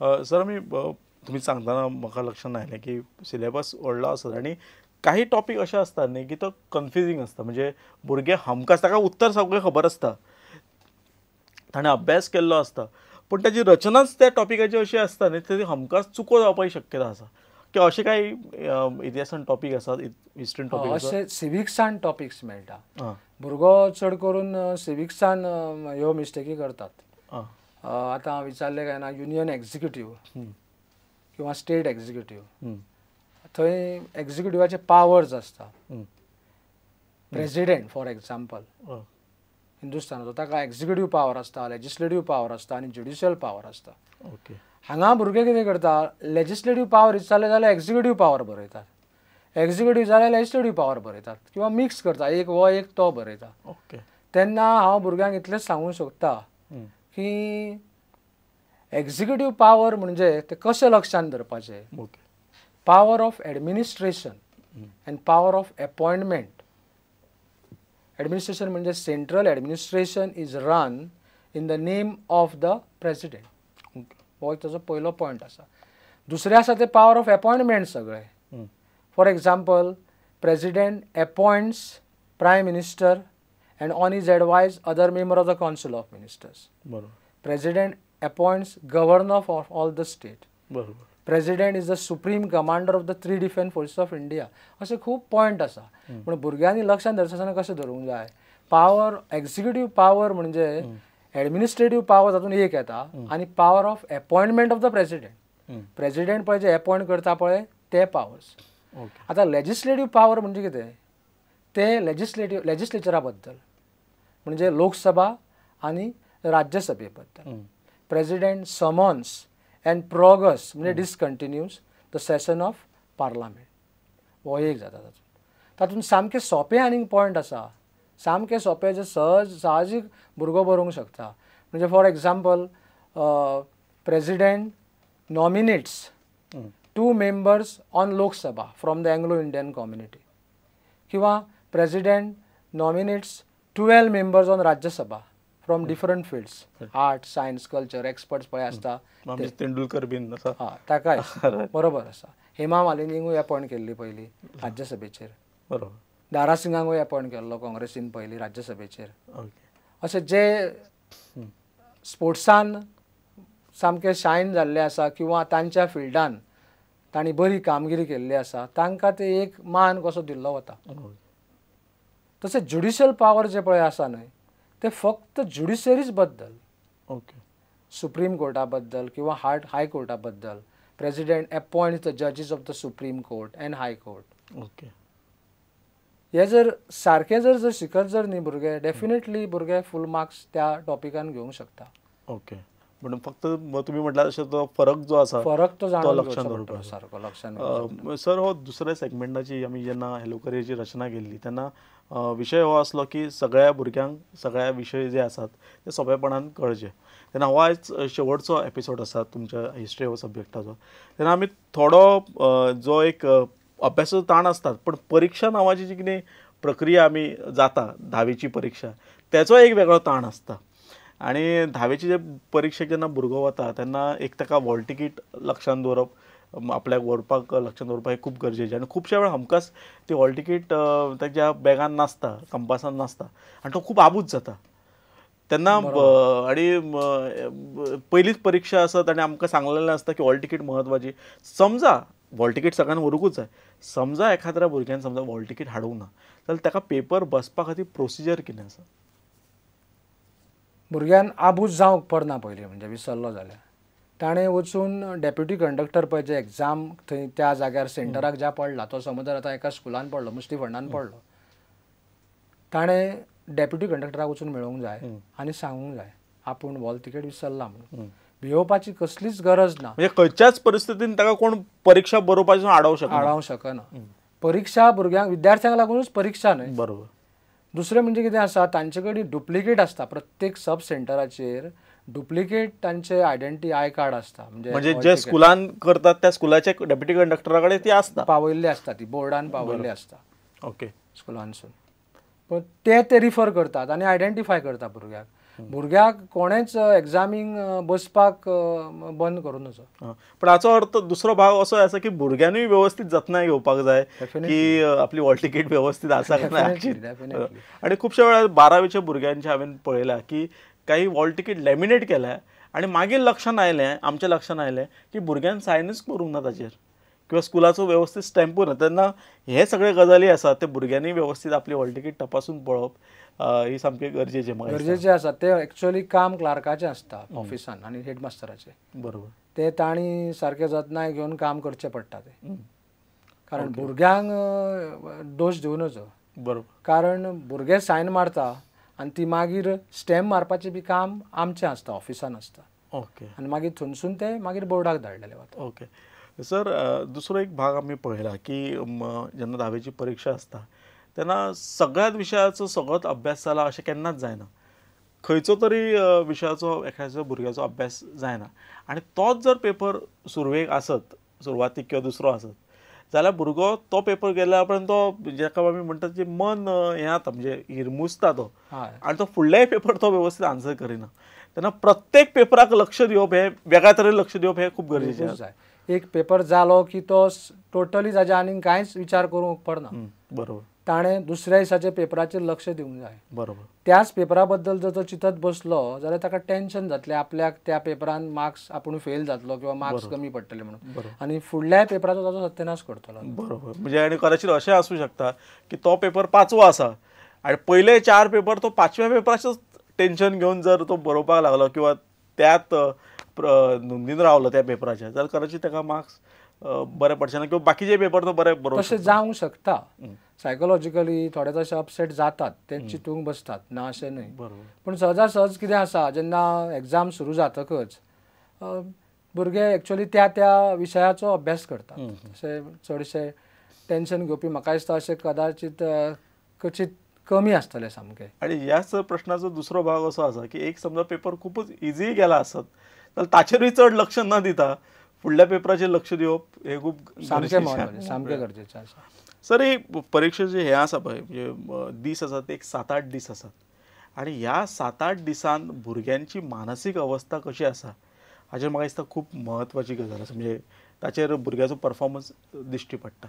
Sir मी तुम्ही सांगताना म्हाका लक्षात आयलें की सिलेबस व्हडलो आसता आनी काही टॉपिक अशे आसतात न्ही की तो कन्फ्युजींग आसता. म्हणजे भुरगे हमखास ताका उत्तर सगळें खबर आसता, ताणें अभ्यास केल्लो आसता, पूण ताची रचनाच त्या टॉपिकाची अशी आसता न्ही ती हमखास चुको जावपाची शक्यता आसा. की अशे काही इतिहासान टॉपिक आसात, हिस्ट्रीन टॉपिक आसात? अशे सिविक्सान टॉपिक्स मेळटा. भुरगो चड करून सिविक्सान ह्यो मिस्टेकी करतात. आतां विचारलें काय ना, युनियन एक्झिक्युटीव किंवा स्टेट एक्झिक्युटीव, थंय एक्झिक्युटिवाचे पावर्स आसता. प्रेसिडेंट फॉर एग्जाम्पल हिंदुस्थानाचो, ताका एक्झिक्युटीव पावर आसता, लेजिस्लेटीव पावर आसता आनी ज्युडिशियल पावर आसता. ओके. हांगा भुरगे कितें करता, लेजिस्लेटीव पावर विचारले जाल्यार एक्झिक्युटीव पावर बरयतात, एक्झिक्युटीव जाल्यार लेजिस्लेटीव पावर बरयतात किंवा मिक्स करता, एक वो एक तो बरयता. ओके. तेन्ना हांव भुरग्यांक इतलेंच सांगूंक सोदता की एक्झिक्युटीव पावर म्हणजे ते कशें लक्षांत धरपाचें. Okay. Power of administration and power of appointment. Administration म्हणजे central administration is run in the name of the president. हो ताजो पयलो पॉयंट आसा. दुसरें आसा ते पावर ऑफ अपॉइंटमेंट सगळे. For example, president appoints prime minister and on his advice other member of the council of ministers. President appoints governor of all the state. President is the supreme commander of the 3 defense forces of India. असे खूप point आसा. पण भुरग्यांनी लक्षात धरताना कशें धरूंक जाय, power executive power म्हणजे एडमिनिस्ट्रेटीव पावर तातूंत एक येता आनी power of appointment of the president. President पळय जे अपॉइंट करता पळय ते पावर्स. आतां लेजिस्लेटीव पावर म्हणजे कितें, ते लेजिस्लेचरा बद्दल म्हणजे लोकसभा आणि राज्यसभे बद्दल. प्रेसिडेंट समन्स अँड प्रोगस म्हणजे डिसकंटिन्यूज द सेशन ऑफ पार्लमेंट. हो एक जाता. तातूंत सामकें सोंपें आनीक पॉयंट आसा, सामकें सोंपें जे साहजीक भुरगो बरोवंक शकता. म्हणजे for example, president nominates 2 members on Lok Sabha from the Anglo Indian community, किंवा president nominates 12 members on Rajya Sabha from different fields, art, science, culture, experts पळय आसता. तेंडुलकर बीन आसा, ताकाय बरोबर आसा. हेमा मालिनीकूय अपॉयंट केल्ली पयली राज्यसभेचेर. बरोबर. दारा सिंगाकूय अपॉयंट केल्लो काँग्रेसीन पयली राज्यसभेचेर. अशें जे स्पोर्ट्सान सामके शायन जाल्ले आसा किंवा तांच्या फिल्डान तांणी बरी कामगिरी केल्ली आसा, तांकां ते एक मान कसो दिल्लो वता. तशें ज्युडिशियल पावर जे पळय आसा न्हय, ते फक्त ज्युडिशरीज बद्दल. ओके. सुप्रीम कोर्टा बद्दल किंवा हाय कोर्टा बद्दल. प्रेसिडेंट अपॉइंट्स द जजीस of the supreme court and high court. Okay. हे जर सारकें जर शिकत जर न्ही भुरगे, डेफिनेटली भुरगे फूल मार्क्स त्या टॉपिकान घेवंक शकता. ओके. पण फक्त तुम्ही म्हटला तसं तो फरक जो आसा, फरक तो जाणून लक्षात दवरपाक सारको लक्षात. सर, हो दुसऱ्या सेगमेंटाची आमी जेन्ना हॅलो करियरची रचना केल्ली तेन्ना विशय हो आसलो की सगळ्या भुरग्यांक सगळ्या विशय जे आसात ते सोंपेपणान कळचे. तेन्ना हो आयज शेवटचो एपिसोड आसा तुमच्या हिस्ट्री हो सब्जेक्टाचो. तेन्ना आमी थोडो जो एक अभ्यासाचो ताण आसतात, पण परीक्षा नांवाची जी कितें प्रक्रिया आमी जाता, 10वीची परीक्षा, तेचो एक वेगळो ताण आसता. आनी 10वीची जे परीक्षेक जेन्ना भुरगो वता तेन्ना एक ताका हॉल तिकीट लक्षांत दवरप, आपल्याक व्हरपाक लक्षांत दवरपाक हे खूब गरजेचें. आनी खुबशे वेळा हमखास ती हॉल तिकीट ताच्या बॅगान नासता, कंपासान नासता आनी तो खूब आबूज जाता. तेन्ना आनी पयलीच परीक्षा आसत आनी आमकां सांगलेलें आसता की हॉल तिकीट म्हत्वाची. समजा हॉल तिकीट सगळ्यांक व्हरूंकूच जाय, समजा एखाद्या भुरग्यान समजा हॉल तिकीट हाडूंक ना, जाल्यार ताका पेपर बसपा खातीर प्रोसिजर कितें आसा? भुरग्यान आबूज जावंक पडना पयलीं, म्हणजे विसरलो जाल्यार ताणें वचून डेप्युटी कंडक्टर पळय जे एग्जाम थंय त्या जाग्यार सेंटराक ज्या पडला, तो समज जर आतां एका स्कुलान पडलो, मुस्टी फोंडान पडलो, ताणें डेप्युटी कंडक्टराक वचून मेळोवंक जाय आनी सांगूंक जाय आपूण हॉल तिकीट विसरला म्हणून. भिवपाची कसलीच गरज ना. म्हणजे खंयच्याच परिस्थितीन ताका कोण परीक्षा बरोवपासून आडावंक शकना. परीक्षा भुरग्यांक, विद्यार्थ्यांक लागूनच परीक्षा न्हय. बरोबर. दुसरें म्हणजे कितें आसा, तांचे कडेन डुप्लिकेट आसता. प्रत्येक सब सेंटराचेर डुप्लिकेट तांचे आयडेंटिटी आय कार्ड आसता. म्हणजे जे स्कुलान करतात त्या स्कुलाचे डेप्युटी कंडक्टरा कडेन ती आसता, पावयल्ली आसता, ती बोर्डान पावयल्ली आसता. ओके. स्कुलानसून पण ते रिफर करतात आनी आयडेंटिफाय करता भुरग्याक. भुरग्याक कोणेच एग्जामीक बसपाक बंद करूं नजो. पण हाचो अर्थ दुसरो भाग असो आसा की भुरग्यांनीय व्यवस्थित जतनाय घेवपाक जाय की आपली हॉल तिकीट व्यवस्थित आसा काय ना. आणि खुबशे वेळार 12वीच्या भुरग्यांचे हांवें पळयलां की काही हॉल तिकीट लॅमिनेट केल्या आणि मागीर लक्षांत आयलें, आमच्या लक्षांत आयलें की भुरग्यान सायनच करूंक ना ताचेर किंवा स्कुलाचो व्यवस्थीत स्टॅम्पूय ना. तेन्ना हे सगळे गजाली आसात ते भुरग्यांनी व्यवस्थीत आपली हॉल तिकीट तपासून पळोवप ही सामके गरजेचे आसा. ते एक्चुअली काम क्लार्काचें आसता ऑफिसान आनी हेडमास्टराचें. बरोबर. ते तांणी सारके जतनाय घेवन काम करचें पडटा तें. कारण भुरग्यांक दोश दिवं नजो. बरोबर. कारण भुरगे सायन मारता आनी ती मागीर स्टॅम्प मारपाचें बी काम आमचें आसता, ऑफिसान आसता. ओके. आनी मागीर थंयसून ते मागीर बोर्डाक धाडलेले वता. ओके. सर, दुसरो एक भाग आमी पळयला की जेन्ना 10वीची परीक्षा आसता तेन्ना सगळ्याच विशयाचो सगळोच अभ्यास जाला अशें केन्नाच जायना. खंयचो तरी विशयाचो एखाद्या भुरग्याचो अभ्यास जायना आनी तोच जर पेपर सुरवेक आसत, सुरवातीक किंवा दुसरो आसत, जाल्यार भुरगो तो पेपर गेल्या उपरांत तो जेका आमी म्हणटात जे मन हें जाता म्हणजे हिरमुसता तो आनी तो फुडलेय पेपर तो व्यवस्थीत आन्सर करिना. तेन्ना प्रत्येक पेपराक लक्ष दिवप हे वेगळ्या तरेन लक्ष दिवप हे खूब गरजेचें आसा. एक पेपर जालो की तो टोटली ताच्या आनीक कांयच विचार करूंक पडना. बरोबर. ताणें दुसऱ्या दिसाच्या पेपराचेर लक्ष दिवंक जाय. बरोबर. त्याच पेपरा बद्दल जर तो चिंतत बसलो जाल्यार ताका टेन्शन जातलें, आपल्याक त्या पेपरान मार्क्स आपूण फेल जातलो किंवा मार्क्स कमी पडटले म्हणून, आनी फुडल्या पेपराचो ताचो सत्यानाश करतलो. बरोबर. म्हणजे आनी कदाचित अशें आसूं शकता की तो पेपर 5वो आसा आनी पयले 4 पेपर तो 5व्या पेपराचेच टेन्शन घेवन जर तो बरोवपाक लागलो किंवा त्यात नोंदीन रावलो त्या पेपराच्या, जाल्यार कदाचित ताका मार्क्स बरे पडचे ना किंवा बाकीचे पेपर तो बरे बरोवंक तशें जावंक शकता. सायकोलॉजिकली थोडे तशे अपसेट जातात, ते चिंतूंक बसतात, ना अशें न्हय. बरोबर. पूण सहजासहज कितें आसा, जेन्ना एग्जाम सुरू जातकच भुरगे एक्चुअली त्या त्या विशयाचो अभ्यास करतात. अशें चडशे टेन्शन घेवपी म्हाका दिसता अशें कदाचित क्वचित कमी आसतले सामके. आनी ह्याच प्रश्नाचो दुसरो भाग असो आसा की एक समजा पेपर खूपच इजी गेला आसत जाल्यार ताचेरूय चड लक्ष न दिता फुडल्या पेपराचेर लक्ष दिवप हे खूब सामकें गरजेचें आसा. सर, ही परीक्षेचे हे आसा पळय म्हणजे दीस आसात ते एक 7-8 दीस आसात आनी ह्या 7-8 दिसान भुरग्यांची मानसीक अवस्था कशी आसा हाचेर म्हाका दिसता खूब म्हत्वाची गजाल आसा. म्हणजे ताचेर भुरग्याचो परफॉर्मन्स दिश्टी पडटा.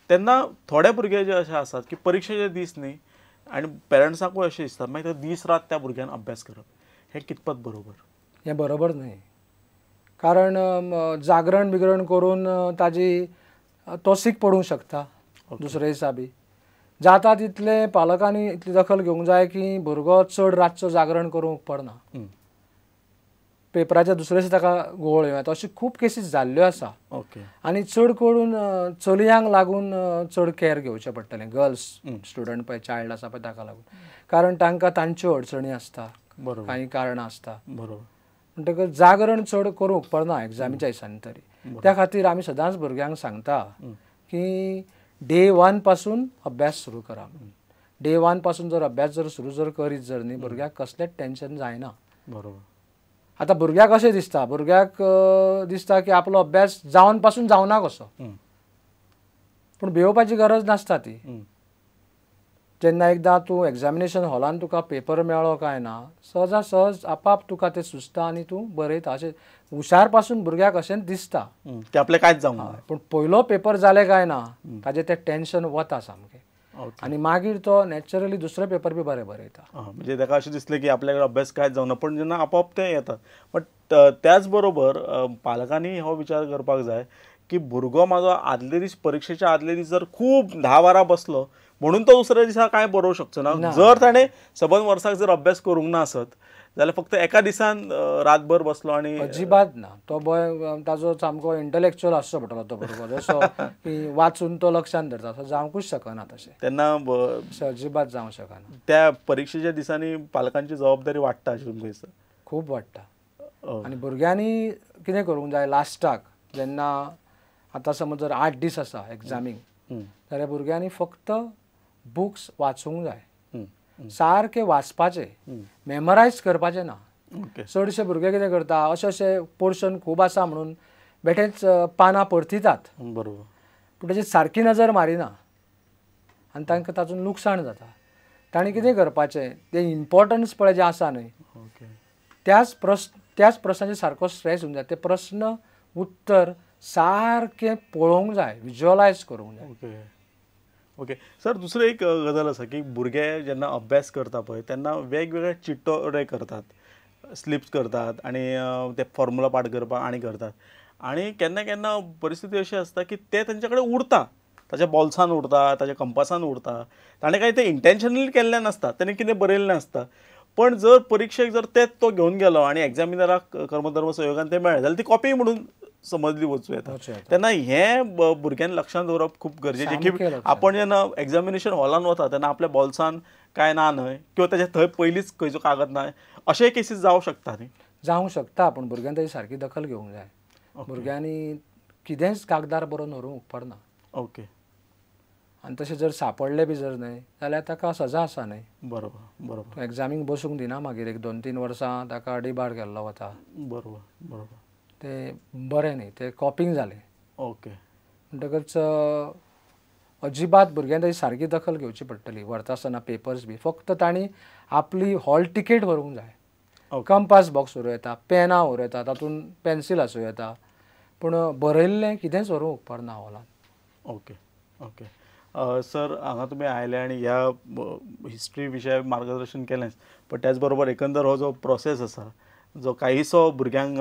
तेन्ना थोडे भुरगे जे अशे आसात की परीक्षेचे दीस न्ही आनी पेरंट्सांकूय अशें दिसता मागीर दीस रात त्या भुरग्यान अभ्यास करप, हें कितपत बरोबर? हें बरोबर न्हय. कारण जागरण बिगरण करून ताजी तो सीक पडूंक शकता दुसरे दिसा बी. जाता तितले पालकांनी इतली दखल घेवंक जाय की भुरगो चड रातचो जागरण करूंक पडना. पेपराच्या दुसऱ्या दिसा ताका घुंवळ येता, अशी खूब केसीस जाल्ल्यो आसा. आनी चड करून चलयांक लागून चड कॅर घेवचें पडटलें. गर्ल्स स्टुडंट पळय, चायल्ड आसा पळय ताका लागून. कारण तांकां तांच्यो अडचणी आसता, कांय कारणां आसता. बरोबर. म्हणटकच जागरण चड करूंक पडना एग्जामीच्या दिसांनी तरी. त्या खातीर आमी सदांच भुरग्यांक सांगता की डे 1 पासून अभ्यास सुरू करा. डे 1 पासून जर अभ्यास जर सुरू करीत जर न्ही भुरग्याक कसलेंच टेन्शन जायना. बरोबर. आतां भुरग्याक अशें दिसता, भुरग्याक दिसता की आपलो अभ्यास जावन पासून जावना कसो. पूण भिवपाची गरज नासता ती. जेन्ना एकदां तूं एग्जामिनेशन हॉलान तुका पेपर मेळ्ळो काय ना, सहजासहज आपाप तुका तें सुचता आनी तूं बरयता. अशें हुशार पासून भुरग्याक अशेंच दिसता की आपलें कांयच जावंक ना. पूण पयलो पेपर जाले काय ना ताजें तें टेन्शन वता सामकें. आनी मागीर तो नॅचरली दुसरे पेपर बी बरे बरयता. म्हणजे ताका अशें दिसलें की आपल्या अभ्यास कांयच जावना, पण जेन्ना आपोआप तें येता. बट त्याच बरोबर पालकांनी हो विचार करपाक जाय की भुरगो म्हाजो आदले दीस परीक्षेच्या आदले दीस जर खूब 10-12 बसलो म्हणून तो दुसऱ्या दिसा कांय बरोवंक शकचो ना. जर ताणें सबंद वर्साक जर अभ्यास करूंक ना आसत जाल्यार फक्त एका दिसान रातभर बसलो आनी अजिबात ना. तो बॉय ताजो सामको इंटलेक्च्युअल आसचो पडटलो तो भुरगो. जसो की वाचून तो लक्षांत धरता तसो जावंकूच शकना तशें. तेन्ना अजिबात जावंक शकना. त्या परीक्षेच्या दिसांनी पालकांची जबाबदारी वाडटा अशें तुमकां दिसता? खूब वाडटा. आनी भुरग्यांनी कितें करूंक जाय लास्टाक, जेन्ना आतां समज जर 8 दीस आसा एग्जामीक, जाल्यार भुरग्यांनी फक्त बुक्स वाचूंक जाय. सारके वाचपाचे, मेमरायज करपाचें ना. चडशे भुरगे कितें करता, अशे अशे पोर्शन खूब आसा म्हणून बेठेच पानां परतितात. बरोबर. पूण ताची सारकी नजर मारिना आनी तांकां तातूंत लुकसाण जाता. ताणी कितें करपाचें तें इम्पॉर्टन्स पळय जें आसा न्हय ओके त्याच प्रश्नाचेर सारको स्ट्रेस दिवंक जाय ते प्रश्न उत्तर सारकें पळोवंक जाय विज्युअलायज करूंक जाय ओके ओके सर दुसरं एक गजाल आसा की भुरगे जेन्ना अभ्यास करता पळय तेन्ना वेगवेगळे चिट्टोरे करतात स्लिप्स करतात आनी ते फॉर्मुला पाठ करपाक आनी करतात आनी केन्ना केन्ना परिस्थिती अशी आसता की ते तेंचे कडेन उरता ताच्या बॉल्सान उरता ताच्या कंपासान उरता ताणें काही ते इंटेन्शनली केल्लें नासता ताणें कितें बरयल्लें नासता पण जर परीक्षेक जर तेच तो घेवन गेलो आनी एग्जामिनराक कर्मधर्म संयोगान ते मेळ्ळे जाल्यार ती कॉपी म्हणून समजली वचूं येता तेन्ना हें भुरग्यांनी लक्षांत दवरप खूप गरजेचें की आपण जेन्ना एग्जामिनेशन हॉलान वता तेन्ना आपल्या बॉल्सान काय ना न्हय किंवा ताच्या थंय पयलींच खंयचो कागद ना अशें केसीस जावंक शकता न्ही जावंक शकता पूण भुरग्यांनी ताची सारकी दखल घेवंक जाय भुरग्यांनी कितेंच कागदार बरोवन व्हरूंक उपकारना ओके आनी तशें जर सापडले बी जर न्हय जाल्यार ताका सजा आसा न्हय बरोबर बरोबर एग्जामीक बसूंक दिना मागीर 1-2-3 वर्सां ताका अडिबार केल्लो वता बरोबर बरोबर ते बरें न्ही ते कॉपींग जालें ओके म्हणटकच अजिबात भुरग्यांनी ताची सारकी दखल घेवची पडटली व्हरता आसतना पेपर्स बी फक्त तांणी आपली हॉल तिकेट व्हरूंक जाय कंपास बॉक्स व्हरूं येता पेनां व्हरूं येता तातूंत पेन्सील आसूं येता पूण बरयल्लें कितेंच व्हरूंक उपकारना हॉलान ओके ओके सर हांगा तुमी आयले आनी ह्या हिस्ट्री विशय मार्गदर्शन केलेंच पण त्याच बरोबर एकंदर हो जो प्रोसेस आसा जो काहीसो भुरग्यांक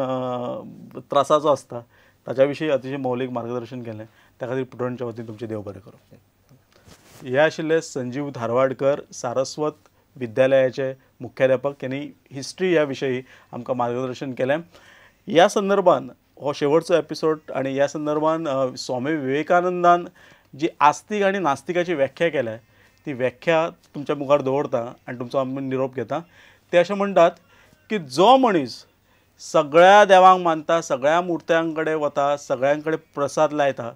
त्रासाचो आसता ताच्या विशीं अतिशय मौलीक मार्गदर्शन केलें त्या खातीर प्रुडंटच्या वतीन तुमचें देव बरें करूं हे आशिल्ले संजीव धारवाडकर सारस्वत विद्यालयाचे मुख्याध्यापक त्यांनी हिस्ट्री ह्या विशयी आमकां मार्गदर्शन केलें ह्या संदर्भान हो शेवटचो एपिसोड आनी ह्या संदर्भान स्वामी विवेकानंदान जी आस्तीक आनी नास्तिकाची व्याख्या केल्या ती व्याख्या तुमच्या मुखार दवरता आनी तुमचो आमी निरोप घेता ते अशें म्हणटात की जो मनीस सगळ्या देवांक मानता सगळ्या मुर्त्यां कडेन वता सगळ्यां कडेन प्रसाद लायता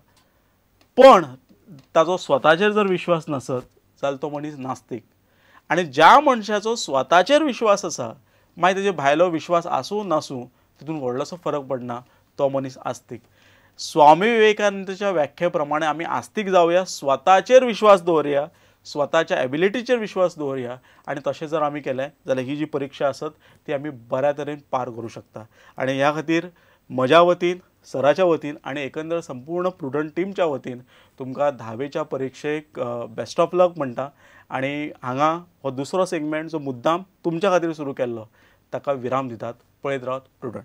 पण ताचो स्वताचेर जर विश्वास नसत जाल्यार तो मनीस नास्तीक आनी ज्या मनशाचो स्वताचेर विश्वास आसा मागीर तेजे भायलो विश्वास आसूं नासूं तितून व्हडलोसो फरक पडना तो मनीस आस्तीक स्वामी विवेकानंदाच्या व्याख्ये प्रमाणे आमी आस्तीक जावया स्वताचेर विश्वास दवरया स्वताच्या एबिलिटीचेर विश्वास दवरया आनी तशें जर आमी केलें जाल्यार ही जी परीक्षा आसत ती आमी बऱ्या तरेन पार करूं शकता आनी ह्या खातीर म्हज्या वतीन सराच्या वतीन आनी एकंदर संपूर्ण प्रुडंट टीमच्या वतीन तुमकां 10वेच्या परीक्षेक बेस्ट ऑफ लक म्हणटा आनी हांगा हो दुसरो सेगमेंट जो मुद्दाम तुमच्या खातीर सुरू केल्लो ताका विराम दितात पळयत रावत प्रुडंट.